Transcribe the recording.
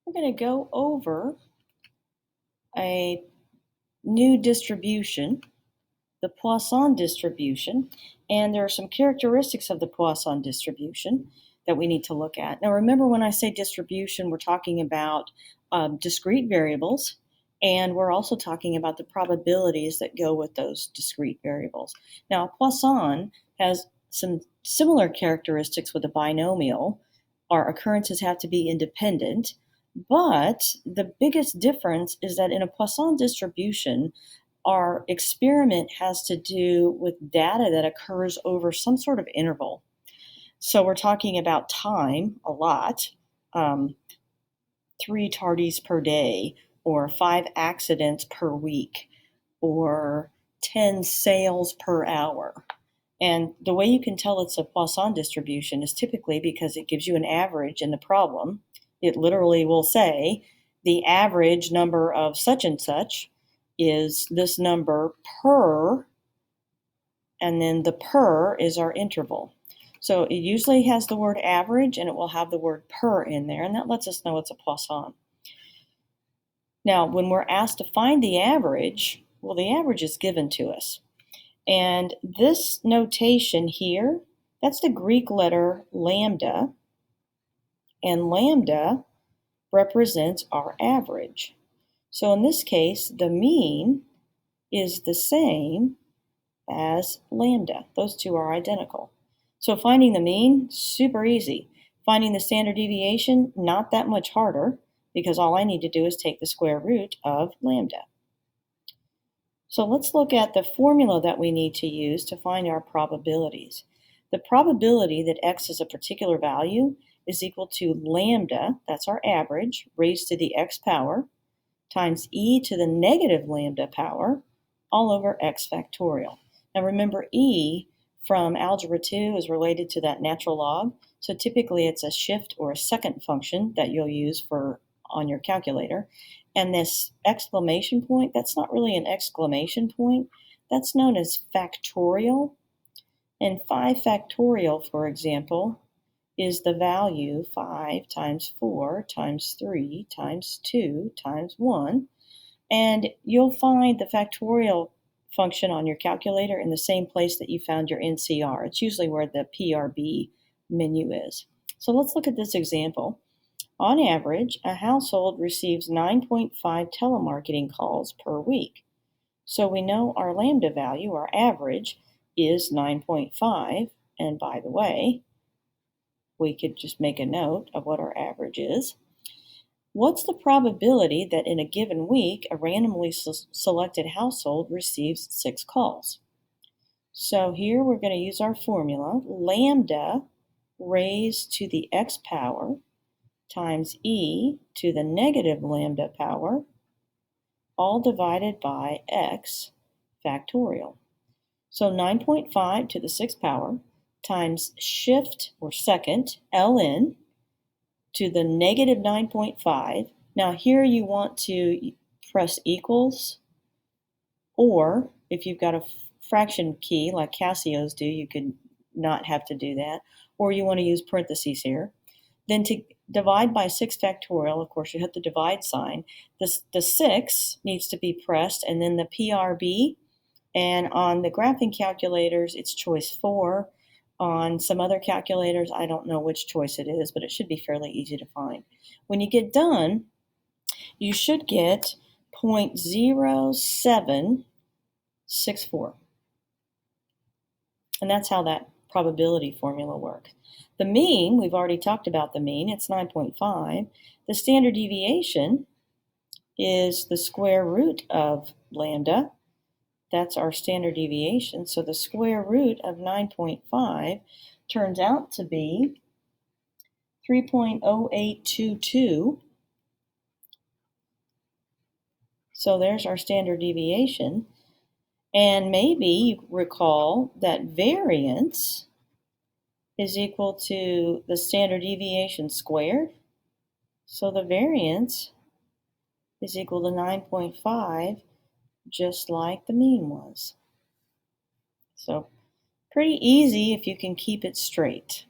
we're going to go over a new distribution, the Poisson distribution, and there are some characteristics of the Poisson distribution that we need to look at. Now remember, when I say distribution, we're talking about discrete variables, and we're also talking about the probabilities that go with those discrete variables. Now Poisson has some similar characteristics with a binomial. Our occurrences have to be independent, but the biggest difference is that in a Poisson distribution, our experiment has to do with data that occurs over some sort of interval. So we're talking about time a lot, 3 tardies per day, or 5 accidents per week, or 10 sales per hour. And the way you can tell it's a Poisson distribution is typically because it gives you an average in the problem. It literally will say the average number of such and such is this number per, and then the per is our interval. So it usually has the word average and it will have the word per in there, and that lets us know it's a Poisson. Now, when we're asked to find the average, well, the average is given to us. And this notation here, that's the Greek letter lambda, and lambda represents our average. So in this case, the mean is the same as lambda. Those two are identical. So finding the mean, super easy. Finding the standard deviation, not that much harder, because all I need to do is take the square root of lambda. So let's look at the formula that we need to use to find our probabilities. The probability that x is a particular value is equal to lambda, that's our average, raised to the x power, times e to the negative lambda power, all over x factorial. Now remember, e from Algebra 2 is related to that natural log, so typically it's a shift or a second function that you'll use on your calculator. And this exclamation point, that's not really an exclamation point, that's known as factorial. And 5 factorial, for example, is the value 5 times 4 times 3 times 2 times 1. And you'll find the factorial function on your calculator in the same place that you found your NCR. It's usually where the PRB menu is. So let's look at this example. On average, a household receives 9.5 telemarketing calls per week. So we know our lambda value, our average, is 9.5. And by the way, we could just make a note of what our average is. What's the probability that in a given week, a randomly selected household receives 6 calls? So here we're going to use our formula, lambda raised to the x power times e to the negative lambda power, all divided by x factorial. So 9.5 to the 6th power times shift or second, ln, to the negative 9.5. Now here you want to press equals, or if you've got a fraction key like Casio's do, you could not have to do that, or you want to use parentheses here. Then to divide by 6 factorial, of course, you hit the divide sign. The 6 needs to be pressed, and then the PRB, and on the graphing calculators, it's choice 4. On some other calculators, I don't know which choice it is, but it should be fairly easy to find. When you get done, you should get 0.0764. And that's how that probability formula works. The mean, we've already talked about the mean, it's 9.5. The standard deviation is the square root of lambda. That's our standard deviation. So the square root of 9.5 turns out to be 3.0822. So there's our standard deviation. And maybe you recall that variance is equal to the standard deviation squared. So the variance is equal to 9.5, just like the mean was. So pretty easy if you can keep it straight.